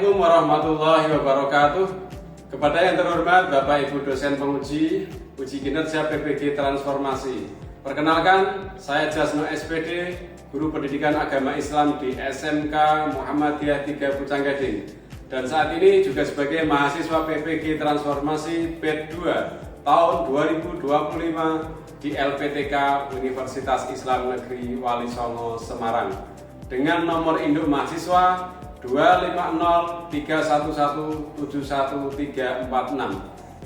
Assalamualaikum warahmatullahi wabarakatuh. Kepada yang terhormat Bapak Ibu dosen penguji uji kinerja PPG Transformasi. Perkenalkan, saya Jasno SPD, Guru Pendidikan Agama Islam di SMK Muhammadiyah 3 Pucanggading. Dan saat ini juga sebagai mahasiswa PPG Transformasi batch 2 tahun 2025 di LPTK Universitas Islam Negeri Wali Songo Semarang dengan nomor induk mahasiswa 25031171346.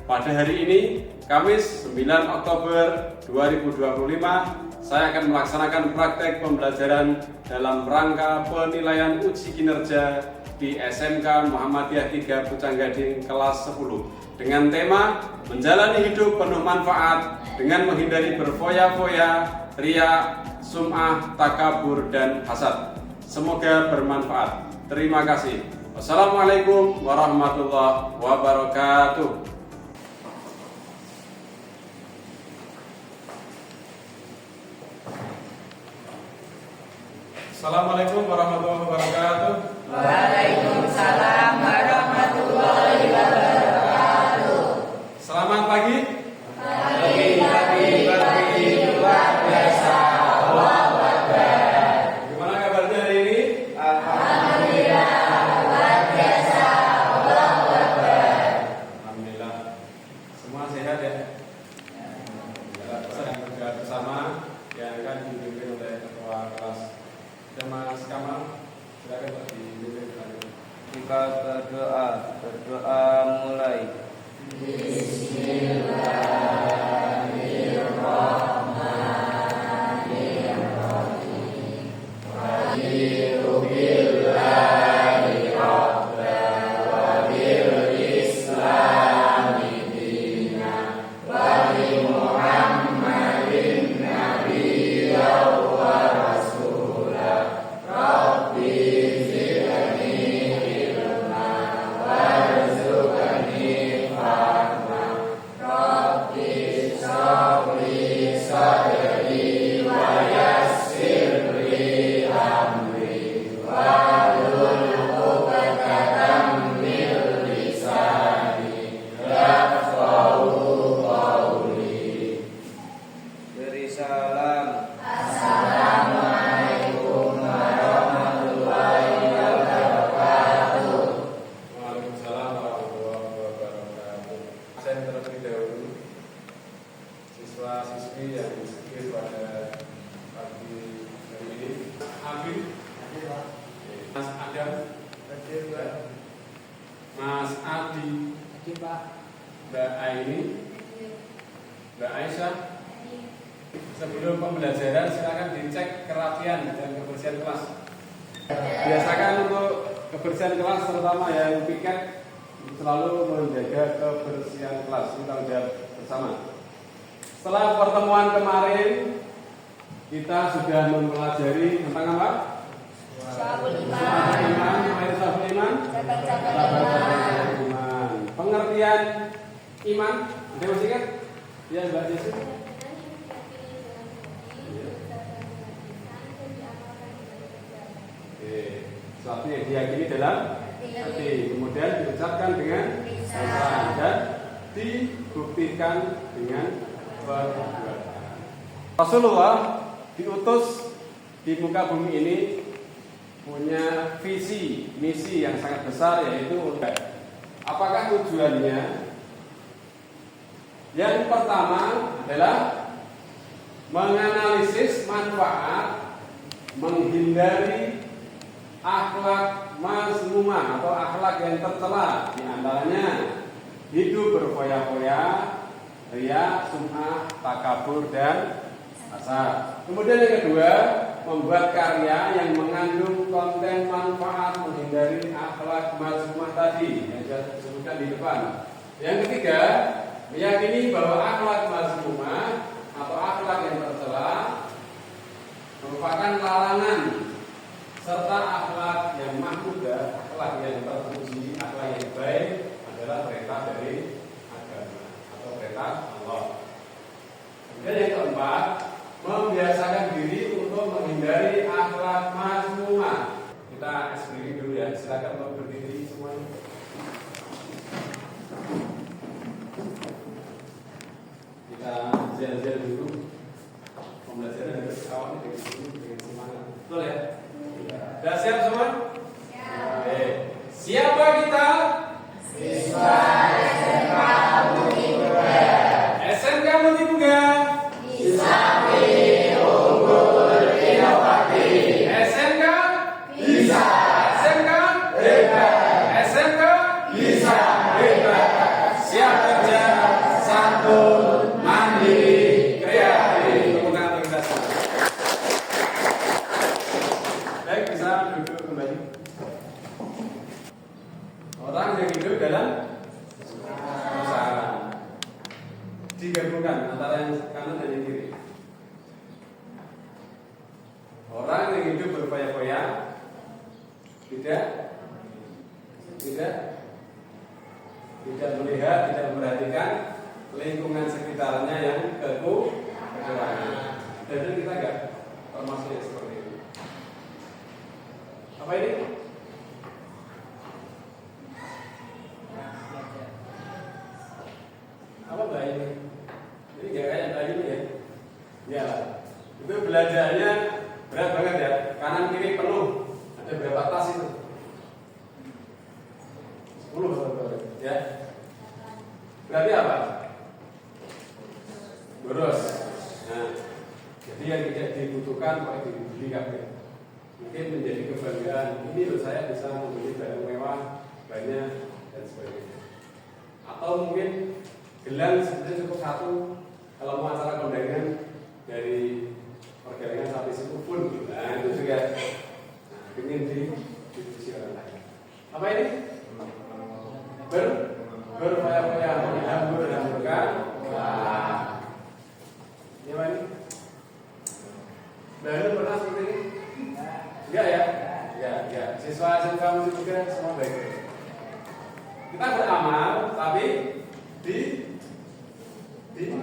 Pada hari ini, Kamis 9 Oktober 2025, saya akan melaksanakan praktek pembelajaran dalam rangka penilaian uji kinerja di SMK Muhammadiyah 3 Pucanggading kelas 10 dengan tema menjalani hidup penuh manfaat dengan menghindari berfoya-foya, riya, sum'ah, takabur, dan hasad. Semoga bermanfaat. Terima kasih. Wassalamualaikum warahmatullahi wabarakatuh. Assalamualaikum warahmatullahi wabarakatuh. Waalaikumsalam warahmatullahi wabarakatuh. Selamat pagi. Pagi luar biasa. Allahu Akbar. Gimana kabarnya hari ini? Alhamdulillah luar biasa. Allahu Akbar. Alhamdulillah. Semua sehat ya? Sedang bergerak bersama yang akan dipimpin oleh ketua kelas. Dan Mas Kamal, silakan Pak dipimpin. Kita berdoa mulai. Beri salam. Assalamualaikum warahmatullahi wabarakatuh. Waalaikumsalam warahmatullahi wabarakatuh. Saya terlebih dahulu siswa-siswi yang hadir pada pagi hari ini. Habib, Mas Adam, Mas Adi, Mbak Aini, Mbak Aisyah. Sebelum pembelajaran silakan dicek kerapian dan kebersihan kelas. Biasakan untuk kebersihan kelas terutama yang piket selalu menjaga kebersihan kelas. Ini tanggung jawab bersama. Setelah pertemuan kemarin kita sudah mempelajari tentang apa? Syahul Syahul iman. Iman, Syahul Iman, Cabang-cabang Iman. Pengertian iman, ada masih kan? Ya Mbak Jesi. Sesuatu yang diyakini dalam hati, kemudian diucapkan dengan lisan dan dibuktikan dengan perbuatan. Rasulullah diutus di muka bumi ini punya visi, misi yang sangat besar, yaitu apakah tujuannya? Yang pertama adalah menganalisis manfaat, menghindari akhlak mazmumah atau akhlak yang tercela, di antaranya hidup berfoya-foya, riya, sum'ah, takabur, dan hasad. Kemudian yang kedua, membuat karya yang mengandung konten manfaat, menghindari akhlak mazmumah tadi yang saya sebutkan di depan. Yang ketiga, meyakini bahwa akhlak mazmumah atau akhlak yang tercela merupakan larangan, serta akhlak yang mahmudah, akhlak yang terpuji, akhlak yang baik adalah perintah dari agama atau perintah Allah. Kemudian yang keempat, membiasakan diri untuk menghindari akhlak mazmumah. Kita screening dulu ya. Ya, silakan untuk berdiri semuanya. Kita jalan-jalan dulu. Pembelajaran dari awal dengan semangat. Betul ya? Sudah siap semua? Siap. Siapa kita? Siswa SMK Mukti Muda. SMK Mukti Muda. Isapi unggul inovatif. SMK Bisa. SMK Hebat. SMK Bisa. hebat. Siap kerja, santun, mandiri, kreatif. Tepuk tangan untuk kita semua. Baik, bisa duduk kembali. Orang yang hidup dalam usaha digabungkan antara yang kanan dan yang kiri. Orang yang hidup berfoya-foya tidak melihat, tidak memperhatikan lingkungan sekitarnya yang kekurangan. Dan kita enggak termasuk yang seperti itu. Apa ini? Apa Mbak ini? Ini nggak kayak Mbak ini ya? Ya, itu belanjaannya berat banget ya. Kanan kiri penuh. Ada berapa tas itu? 10 saudara. Ya. Berarti apa? Boros. Nah, jadi yang tidak dibutuhkan kok dibeli kabeh. Mungkin menjadi kebanggaan. Ini loh saya bisa membeli barang mewah banyak dan sebagainya. Atau mungkin gelang sebenarnya cukup satu kalau mau acara kondangan dari pergelangan sampai situ pun. Nah itu juga ingin distribusi orang lain. Apa ini? Berfoya-foya menghambur-hamburkan. Wah. Ini apa ini? Baru pernah seperti ini? Enggak ya? Ya. Siswa SMK Mukti juga semua baik. Kita beramal, tapi di yang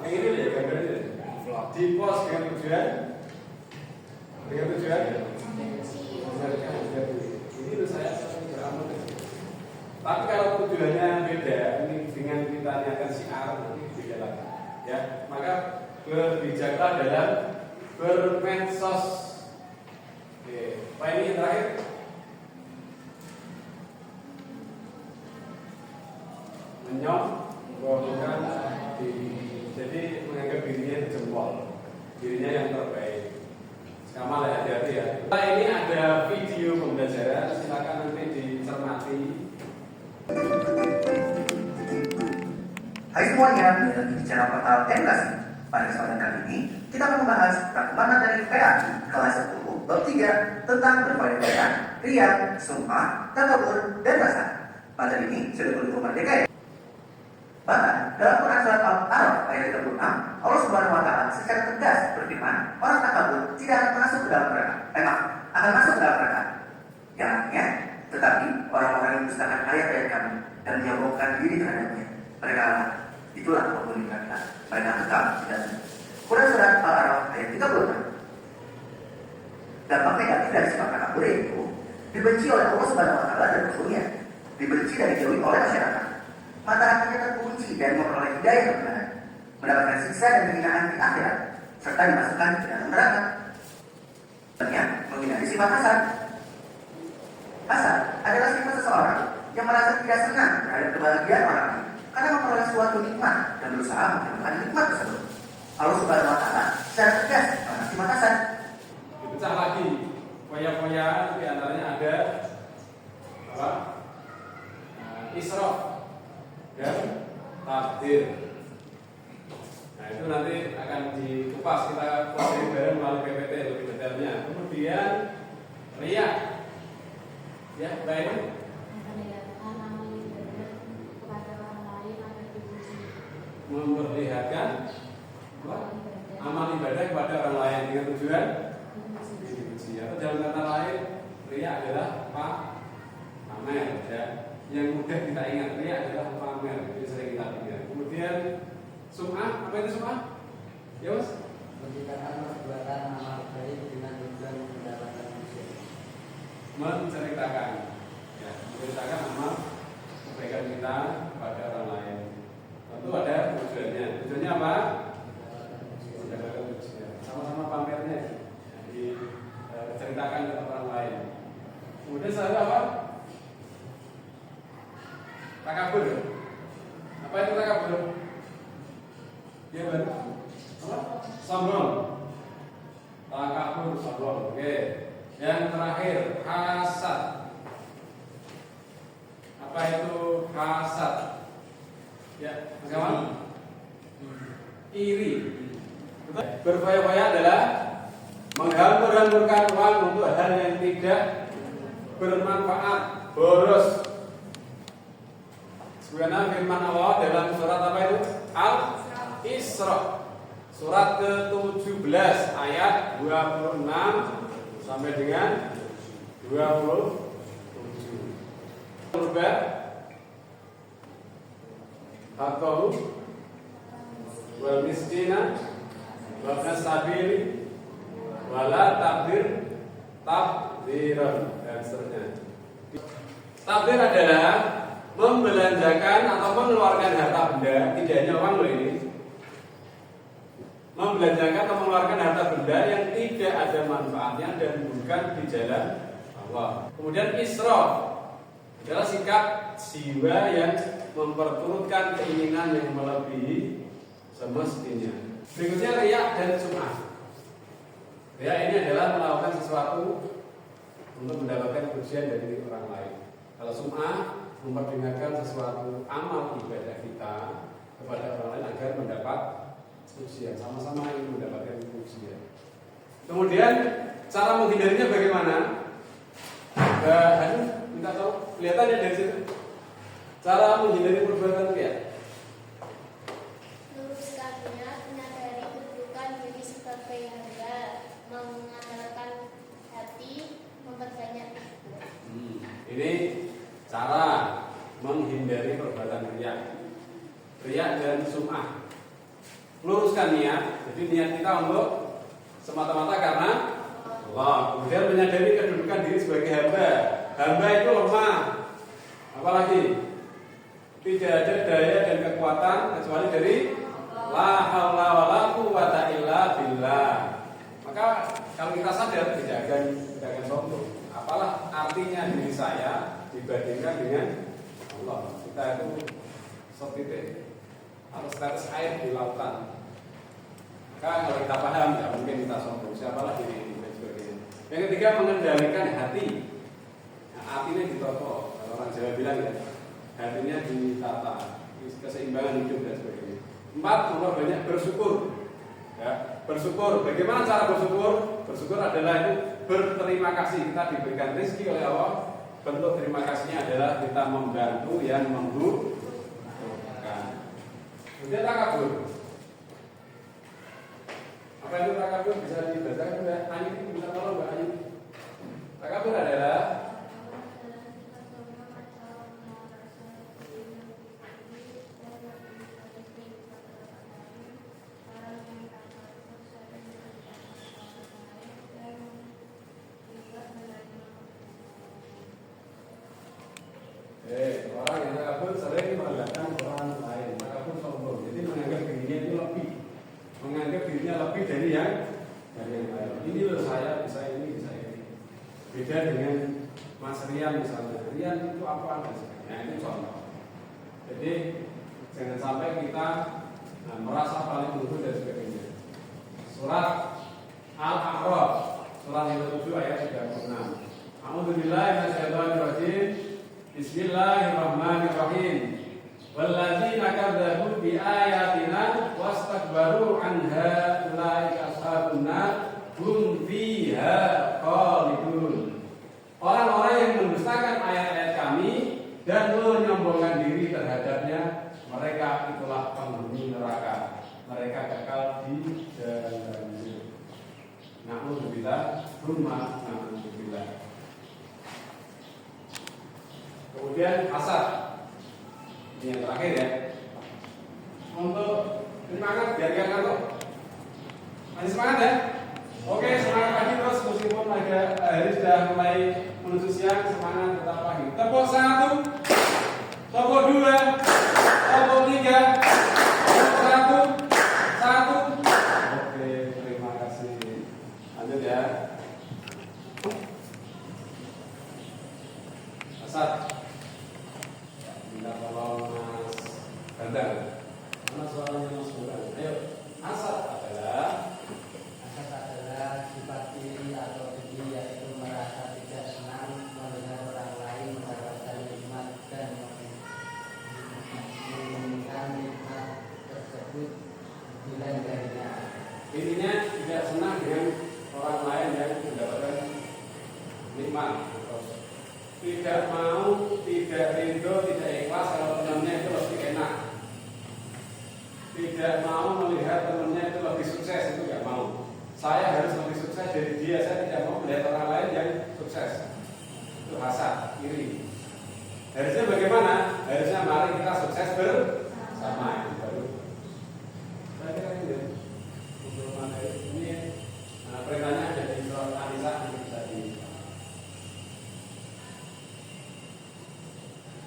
ini ya gambar ini di pos dengan tujuan ini tuh saya beramal. Tapi kalau tujuannya beda, ini dengan kita niatkan syiar nanti beda lagi. Ya, maka berbijaklah dalam bermedsos. Oke, apa ini yang terakhir? Menyombongkan diri. Jadi menganggap dirinya itu jempol, dirinya yang terbaik. Kamal ya, hati-hati ya. Nah, ini ada video pembelajaran, silakan nanti dicermati. Hai semuanya, lagi bicara portal edukasi. Pada kesempatan kali ini, kita akan membahas rangkuman dari PAI kelas 10 bab 3 tentang berfoya-foya, riya, sumpah, takabur, dan rasa. Materi ini sudah berlaku merdeka ya. Bahkan dalam Quran surat Al-A'raf ayat 36, Allah Subhanahu wa taala secara tegas berfirman, orang takabur tidak akan masuk ke dalam neraka. Akan masuk ke dalam neraka. Yang artinya, tetapi orang-orang yang mendustakan ayat-ayat kami dan menyombongkan diri terhadapnya, mereka itulah penghuni neraka. Mereka tetap tidak. Quran surat Al-A'raf ayat 36. Dampak negatif dari sifat takabur itu dibenci oleh Allah Subhanahu wa taala dan Rasulnya, dibenci dan dijauhi oleh masyarakat. Mata hatinya terkunci dan memperoleh hidayah kebenaran, mendapatkan siksa dan penghinaan di akhirat, serta dimasukkan ke dalam neraka. Menghindari sifat hasad. Hasad adalah sifat seseorang yang merasa tidak senang terhadap kebahagiaan orang lain karena memperoleh suatu nikmat dan berusaha menghilangkan nikmat tersebut. Allah Subhanahu wa taala secara tegas mengenai sifat hasad. Dipecah lagi, foya-foya di antaranya ada apa? Israf dan takdir. Nah itu nanti akan dikupas, kita pelajari bareng melalui PPT lebih detailnya. Kemudian riya, ya baik. Memperlihatkan amal ibadah kepada orang lain dengan tujuan dipuji. Atau dalam kata lain, riya adalah pamer. Ya. Yang mudah kita ingat riya adalah pamer. Itu sering kita ingat. Kemudian sum'ah, apa itu sum'ah? Ya mas? Menceritakan perbuatan amal baik dengan tujuan mendapatkan manusia. Menceritakan Oke. Yang terakhir, hasad. Apa itu hasad? Ya, Mas Kamal? Iri. Berfoya-foya adalah menghambur-hamburkan uang untuk hal yang tidak bermanfaat, boros. Sebagaimana firman Allah dalam surat apa itu? Al-Isra. Surat ke-17 ayat 26 sampai dengan 27. Berubah haqqahu wal miskina wal sabili wala tabdir tabdiran dan seterusnya. Tabdir adalah membelanjakan atau mengeluarkan harta benda, tidak hanya uang loh ini. Membelanjakan atau mengeluarkan harta benda yang tidak ada manfaatnya dan bukan di jalan Allah. Kemudian israf adalah sikap jiwa yang memperturutkan keinginan yang melebihi semestinya. Berikutnya riya dan sum'ah. Riya ini adalah melakukan sesuatu untuk mendapatkan pujian dari orang lain. Kalau sum'ah memperdengarkan sesuatu amal ibadah kita kepada orang lain agar mendapat pujian, sama-sama ingin mendapatkan pujian. Kemudian cara menghindarinya bagaimana? Minta tahu, kelihatannya dari situ. Cara menghindari perbuatan riya. Luruskannya, menyadari kedudukan diri sebagai hamba, mengandalkan hati, memperbanyak ibadah. Ini cara menghindari perbuatan riya. Riya dan sum'ah. Luruskan niat, jadi niat kita untuk semata-mata karena Allah. Kemudian menyadari kedudukan diri sebagai hamba. Hamba itu lemah. Apalagi tidak ada daya dan kekuatan kecuali dari la haula wala quwwata illa billah. Maka kalau kita sadar tidak akan sombong. Apalah artinya diri saya dibandingkan dengan Allah. Kita itu seperti atau status air di lautan. Maka kalau kita paham, tidak mungkin kita sombong. Siapalah diri ini dan sebagainya. Yang ketiga, mengendalikan hati. Nah, hatinya ditoto. Kalau orang Jawa bilang ya, hatinya ditata, keseimbangan hidup dan sebagainya. 4, memperbanyak bersyukur. Ya, bersyukur. Bagaimana cara bersyukur? Bersyukur adalah itu berterima kasih. Kita diberikan rezeki oleh Allah. Bentuk terima kasihnya adalah kita membantu yang membutuhkan. Kemudian takabur. Apa itu takabur? Bisa dibacakan Mbak Ayu? Minta tolong Mbak Ayu. Takabur adalah orang yang takabur sering merendahkan orang lain. Takabur sombong. Jadi menganggap dirinya itu lebih, menganggap dirinya lebih dari yang lain. Ini loh saya bisa ini, bisa ini. Beda dengan Mas Rian misalnya. Rian itu apa? Nah itu contoh. Jadi jangan sampai kita merasa paling unggul dan sebagainya. Surat Al-A'raf, surat yang ke-7 ayat 36. A'udzubillahi minasyaitonirrajim. Bismillahirrahmanirrahim. Walladzina kadzdzabu bi ayatina wastakbaru anha ulaika ashabun nar hum fiha khalidun. Orang-orang yang mendustakan ayat-ayat kami dan menyombongkan diri terhadapnya, mereka itulah penghuni neraka. Mereka kekal di dalamnya. Na'udzubillah, tsumma na'udzubillah. Kemudian hasad. Ini yang terakhir ya. Untuk semangat biar gak ngantuk. Masih semangat ya? Oke, semangat pagi terus meskipun hari sudah mulai menuju siang, semangat tetap pagi. Tepuk 1, tepuk 2, tepuk 3, tepuk 1. Oke, terima kasih. Lanjut ya. Hasad. Minta tolong Mas Bambang. Mana suaranya Mas Bambang? Ayo. Hasad adalah Umar. Tidak mau, tidak rindu, tidak ikhlas kalau temannya itu lebih enak. Tidak mau melihat temannya itu lebih sukses, itu nggak mau. Saya harus lebih sukses dari dia, saya tidak mau melihat orang lain yang sukses. Itu hasad, iri. Harusnya bagaimana? Harusnya mari kita sukses bersama. Itu baru. Saya kira ini ya. Untuk materi ini perintahnya ada di surat An-Nisa yang bisa di.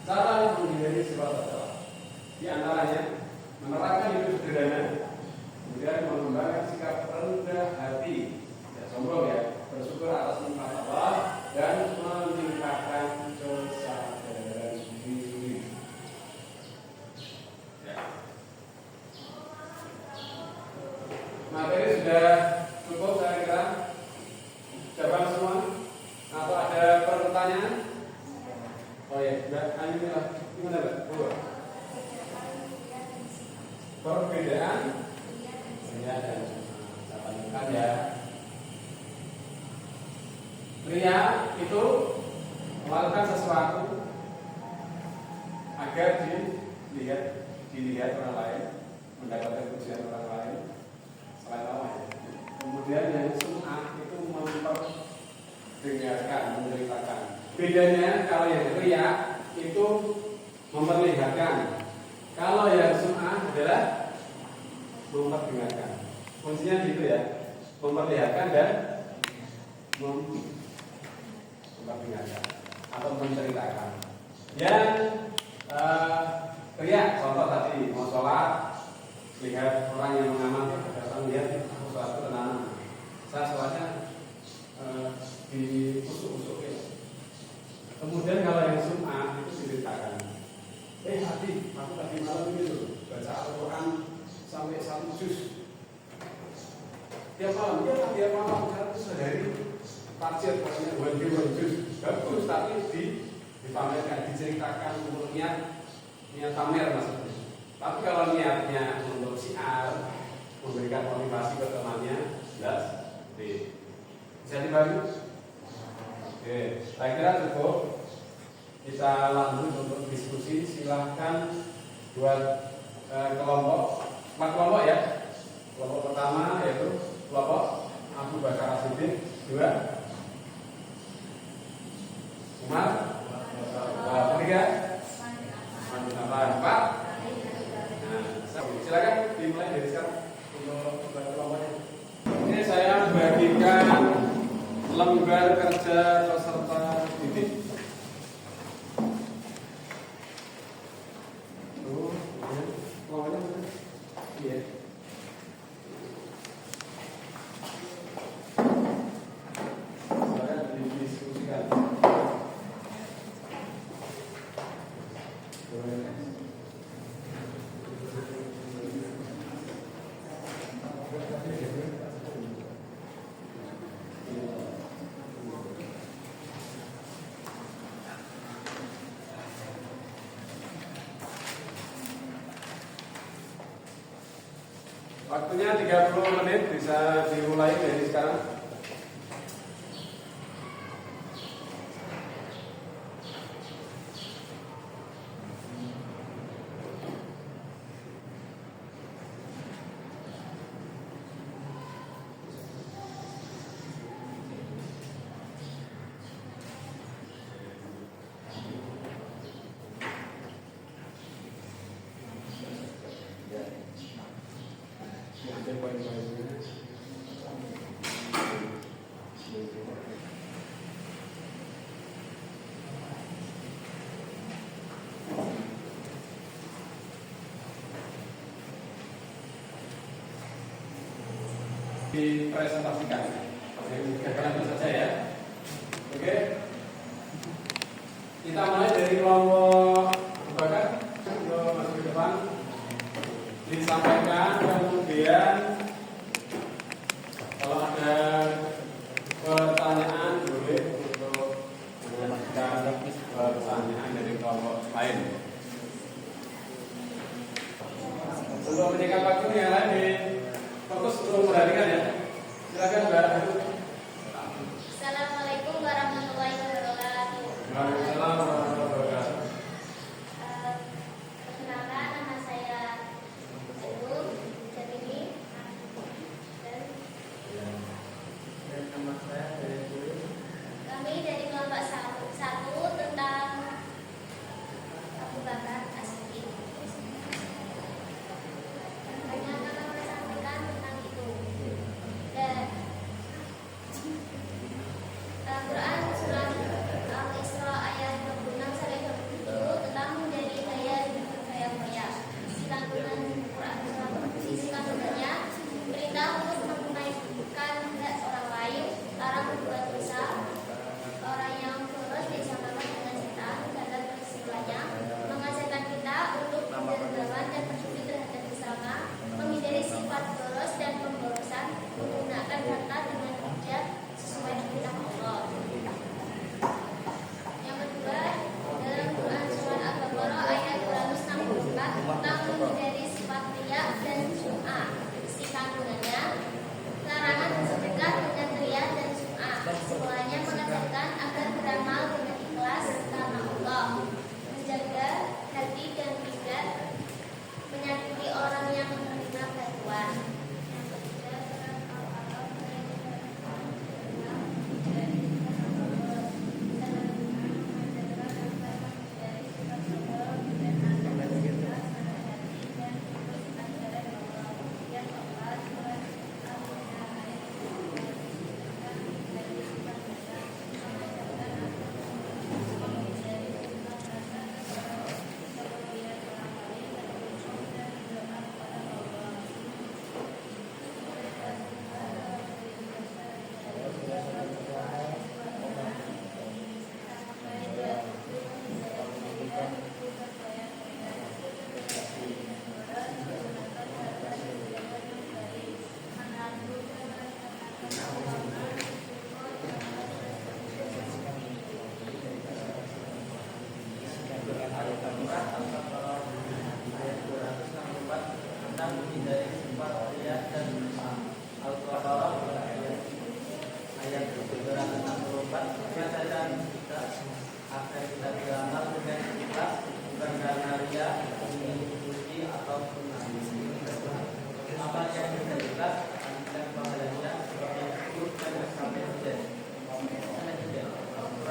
Cara menghindari sifat tercela. Di antaranya menerapkan hidup sederhana, kemudian mengembangkan sikap rendah hati, tidak sombong ya, bersyukur atas nikmat Allah dan meningkatkan kesadaran diri. Ya. Materi sudah cukup saya kira. Jawab semua? Atau ada pertanyaan? Oh ya, gimana Mbak? Perbedaan ria dan kan ya. Ria itu melakukan sesuatu agar dilihat orang lain, mendapatkan pujian orang lain selain Allah. Kemudian yang sum'ah itu memperdengarkan, menceritakan. Bedanya kalau yang ria itu memperlihatkan, kalau yang sum'ah adalah memperdengarkan. Kuncinya gitu ya, memperlihatkan dan memperdengarkan atau menceritakan. Yang ria, contoh tadi mau sholat, lihat orang yang mengamati, datang lihat sesuatu tenang. Saya sholatnya diusuk-usukin. Kemudian kalau yang sum'ah itu diceritakan. Hati, aku tadi malam ini tuh baca Al-Quran sampai 1 juz. Tiap malam, tiap malam saya sehari target pastinya 1 juz. Bagus, tapi dipamerkan, diceritakan untuk niat pamer maksudnya. Tapi kalau niatnya untuk syiar, memberikan motivasi ke temannya, jelas. Bisa dibagi? Oke, saya kira cukup. Kita lanjut untuk diskusi. Silahkan buat kelompok, 4 kelompok ya. Kelompok pertama yaitu kelompok Abu Bakar As-Siddiq, 2 Umar, ketiga Manapah, 4. Nah, silakan dimulai dari sekarang untuk kelompoknya. Ini saya bagikan lembar kerja peserta didik. Iya. Saya didiskusikan. Waktunya 30 menit, bisa dimulai dari sekarang. Dipresentasikan. Itu saja ya. Oke. Kita mulai dari kelompok Bakar. Untuk masuk ke depan disampaikan, kemudian kalau ada pertanyaan boleh untuk mengajukan pertanyaan dari kelompok lain. Untuk menyingkat waktu yang lain di fokus untuk memperhatikan ya. Silakan Mbak. Assalamualaikum warahmatullahi wabarakatuh.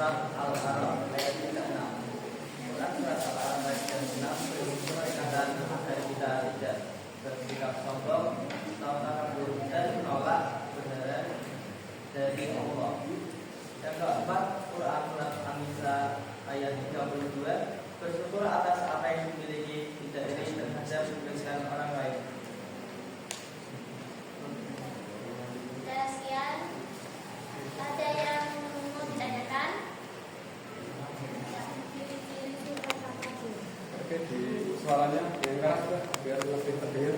surat Al-A'raf ayat 36. Surat Al-A'raf ayat 36 berhubungan ikatan dari kita tidak bersikap sombong atau takabur dan menolak kebenaran dari Allah. Yang keempat, Quran surat An-Nisa ayat 32, bersyukur atas apa yang dimiliki tidak iri terhadap kebaikan orang lain. Sekian, ada yang mau ditanyakan? Oke, di suaranya diangkat biar lebih terdengar.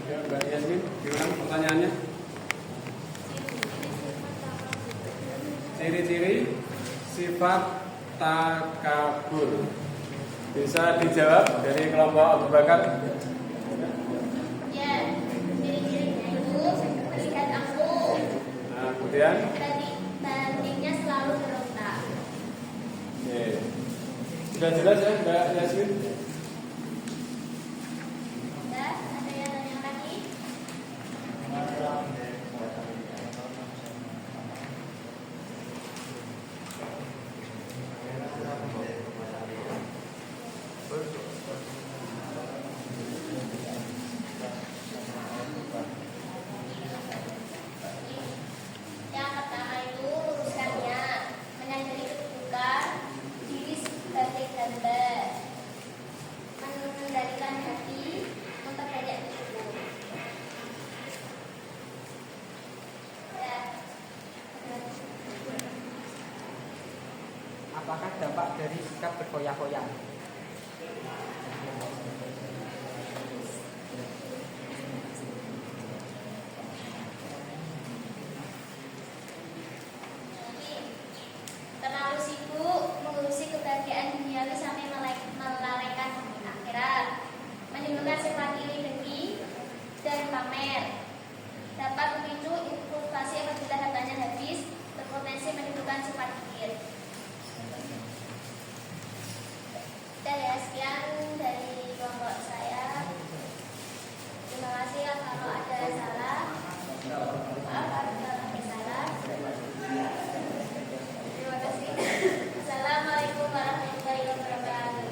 Ya, Mbak Yasmin, gimana pertanyaannya? Ciri-ciri sifat takabur. Bisa dijawab dari kelompok Abu Bakar? Ya, ciri-cirinya itu melihat aku. Nah, kemudian Tandingnya selalu berontak. oke. Sudah jelas ya Mbak Yasmin? Ya, ada yang tanya lagi? Yang pertama itu luruskannya, menyadari kedudukan diri sebagai hamba, mengendalikan hati, memperbanyak bersyukur. Ya. Apakah dampak dari sikap berkoyak-koyak? Terlalu sibuk mengurusi kebahagiaan duniawi sampai melalaikan akhirat, menimbulkan sifat iri dengki dan pamer. Dapat memicu impulsasi apabila hartanya habis, berpotensi menimbulkan sifat kikir. Dan ya, sekian dari kelompok saya. Terima kasih ya, kalau ada salah. Maaf kalau ada salah. Terima kasih. Assalamualaikum warahmatullahi wabarakatuh.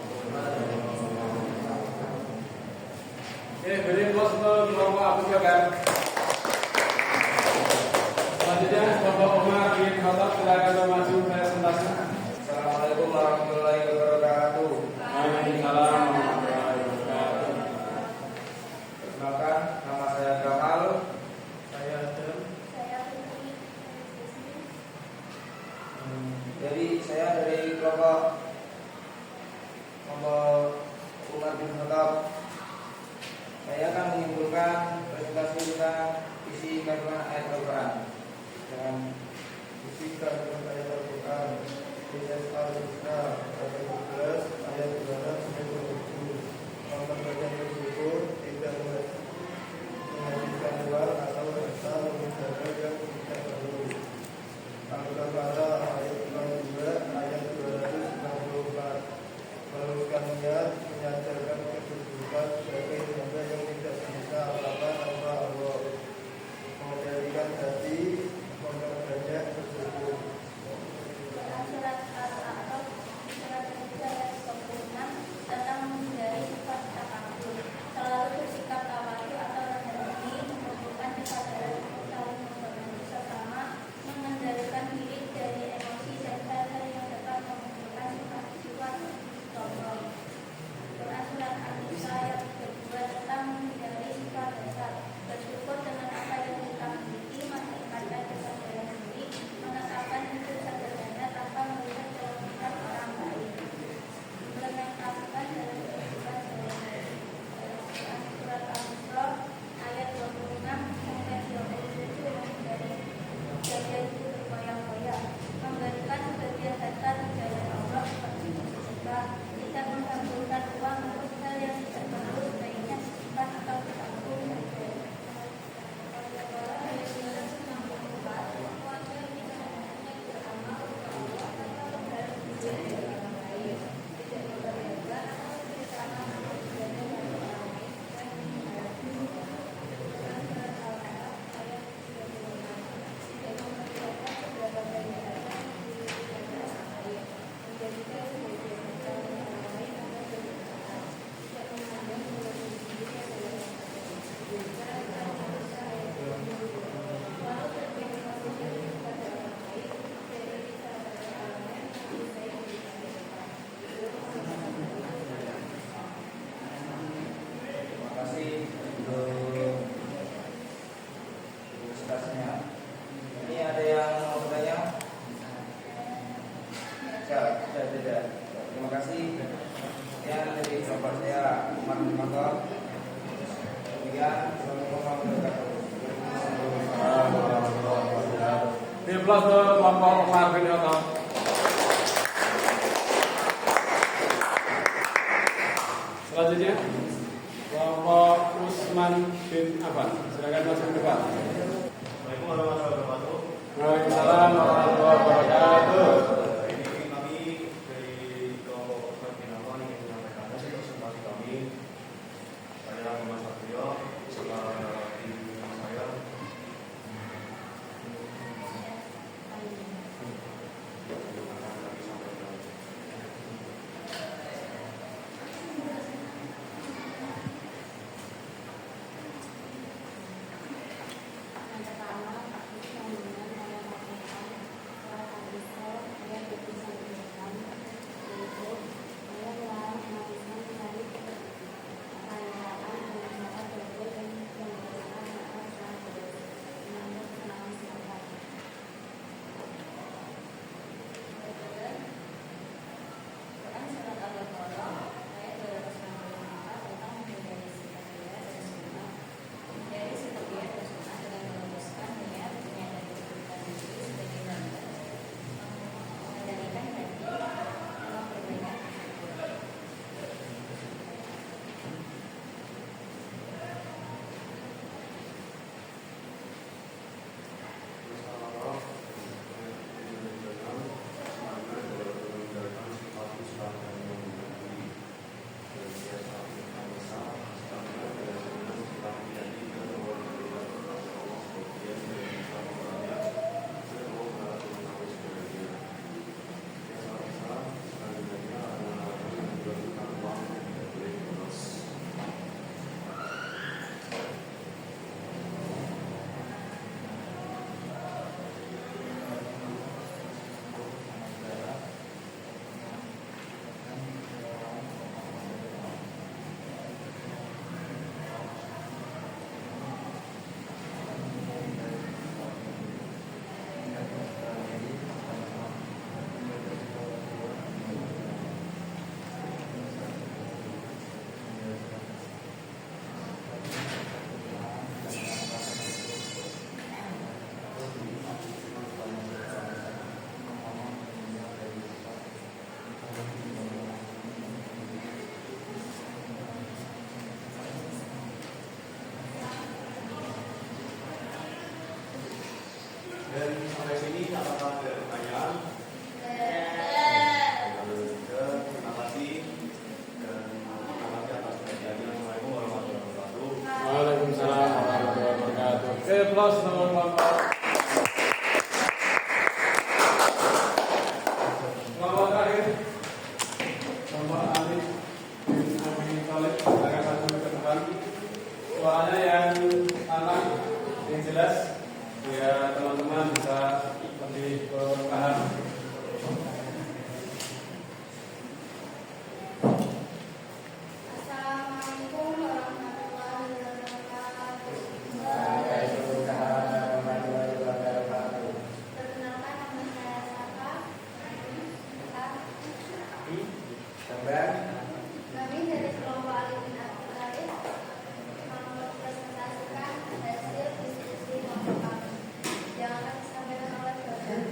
Oke, beri aplaus untuk kelompok Abu Bakar. Selanjutnya kelompok Umar bin Khattab, silakan maju presentasinya. Assalamualaikum warahmatullahi wabarakatuh. Waalaikumsalam warahmatullahi wabarakatuh. Perkenalkan, nama saya Gamal. Saya Adam. Saya Putri. Jadi saya dari kelompok Umar bin Khattab. Saya akan menyimpulkan presentasi tentang isi kandungan ayat Al-Quran. Dan isi kandungan ayat Al-Quran Ayat Al-Isra ayat 12 ayat 227 memperbanyak bersyukur, tidak mengajukan luar atau rasa menjaga yang tidak perlu. Al-Baqarah ayat 52 ayat 264 meluruskan niat, menyadarkan kedudukan sebagai hamba yang tidak bisa apa-apa tanpa Allah, mengendalikan hati, memperbanyak bersyukur. Surat Al-A'raf surat 3 ayat 26 tentang menghindari sifat takabur, selalu sekalian. Assalamualaikum warahmatullahi wabarakatuh. Di plus kelompok Marvin Yoto. Selanjutnya kelompok Usman bin Affan. Silakan masuk ke depan. Assalamualaikum warahmatullahi wabarakatuh. Waalaikumsalam warahmatullahi wabarakatuh. Ini kami dari kelompok Usman bin Affan ingin menyampaikan hasil presentasi kami. Saya Muhammad Satrio beserta tim saya. Dan sampai sini apakah ada pertanyaan? Terima kasih dan terima kasih atas perhatiannya. Assalamualaikum warahmatullahi wabarakatuh. Waalaikumsalam warahmatullahi wabarakatuh. Oke, plus nomor kelompok. Kelompok terakhir. Kelompok Alif bin Abi Thalib. Silakan masuk ke depan. Suaranya yang anak, yang jelas. Ya, teman-teman bisa lebih paham. Assalamualaikum warahmatullahi wabarakatuh. Perkenalkan nama saya Saka. Kami dari kelompok Alif bin Abi Thalib mempresentasikan hasil diskusi kelompok kami yang akan disampaikan oleh Bapak.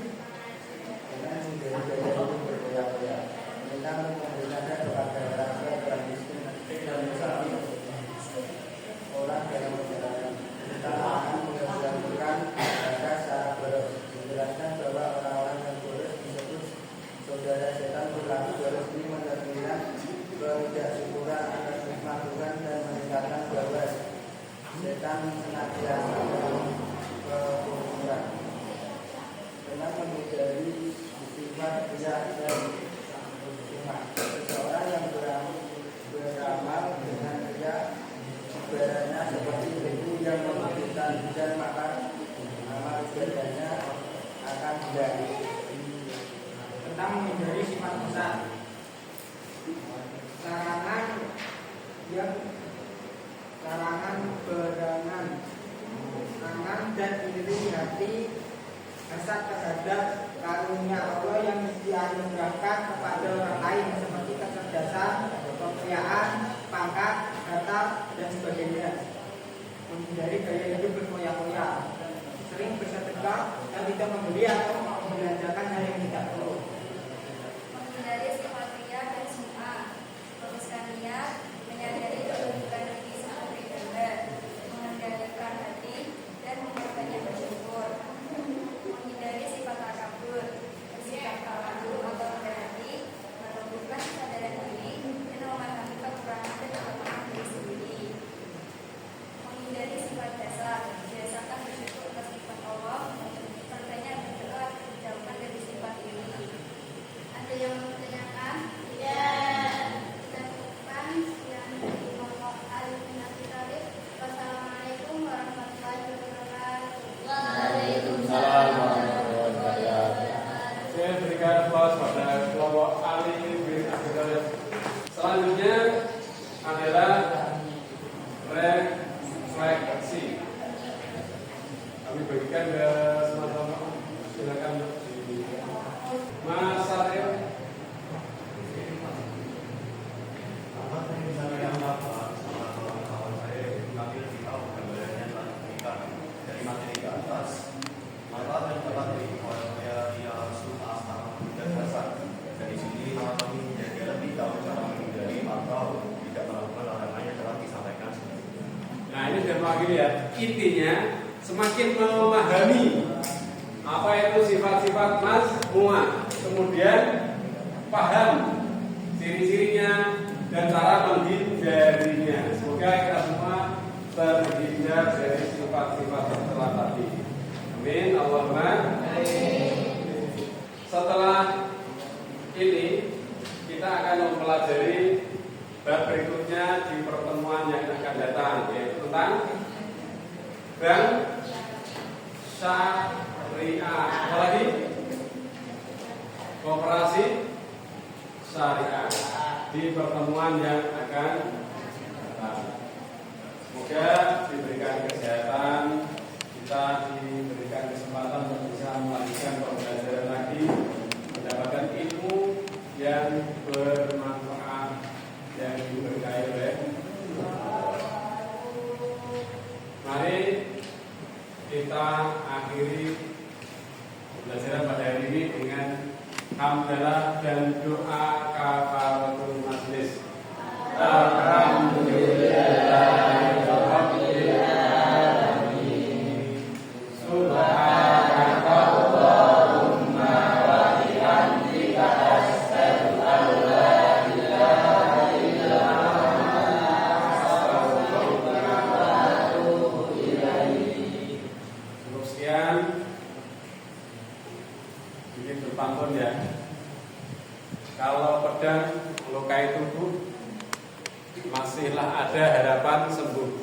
Setan senantiasa berkumpul dengan menghindari sifat riya dan cuma seseorang yang beramal dengan riya ibadahnya seperti itu yang memberikan hujan maka amal ibadahnya akan hilang. Tentang menghindari sifat besar, larangan berangan, angan dan iri hati, hasad terhadap karunia Allah yang dianugerahkan kepada orang lain seperti kecerdasan, kekayaan, pangkat, harta dan sebagainya. menghindari gaya hidup berfoya-foya, sering bersedekah dan tidak membeli atau membelanjakan hal yang tidak perlu. Menghindari sifat ria dan sum'ah, meluruskan niat, menyadari kedudukan diri sebagai hamba, mengendalikan hati, dan memperbanyak bersyukur. Menghindari sifat takabur, bersikap tawadhu atau rendah hati, menumbuhkan kesadaran diri, dan memahami kekurangan dan kelemahan diri sendiri. Menghindari sifat dasar, biasakan bersyukur atas nikmat Allah, perbanyak berdoa dijauhkan dari sifat ini. Ada yang menanyakan? Tidak. Kita cukupkan yang dari Bapak Ali bin Abi Thalib. Wassalamualaikum warahmatullahi wabarakatuh. Waalaikumsalam warahmatullahi wabarakatuh. Saya berikan aplaus pada kelompok Ali bin Abi Thalib. Selanjutnya adalah refleksi. Kami bagikan ke teman-teman. Silakan Mas Saril. Dari materi ke atas, maka dan dapat diperoleh via sum'ah dan dasar. Dari sini kami menjadi lebih tahu cara menghindari atau tidak melakukan larangan yang telah disampaikan sebelumnya. Nah ini sudah makin ya. Intinya semakin memahami apa itu sifat-sifat mazmumah, kemudian paham ciri-cirinya dan cara menghindarinya. Semoga kita semua terhindar dari sifat-sifat tercela tadi. Amin. Allahumma. Setelah ini kita akan mempelajari bab berikutnya di pertemuan yang akan datang, yaitu tentang bank syariah. Apa lagi? Koperasi syariah di pertemuan yang akan datang. Semoga diberikan kesehatan, kita diberikan kesempatan untuk bisa melanjutkan pembelajaran lagi, mendapatkan ilmu yang bermanfaat yang diberkahi oleh Allah. Mari kita akhiri pembelajaran pada hari ini dengan hamdalah dan doa kafaratul majlis. Alhamdulillah. Kalau pedang melukai tubuh, masihlah ada harapan sembuh.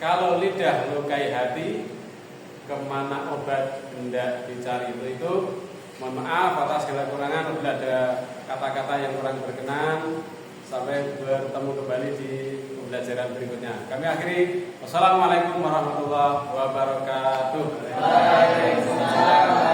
Kalau lidah melukai hati, kemana obat hendak dicari itu. Mohon maaf atas segala kurangan, apabila ada kata-kata yang kurang berkenan. Sampai bertemu kembali di pembelajaran berikutnya. Kami akhiri. Wassalamualaikum warahmatullahi wabarakatuh. Waalaikumsalam.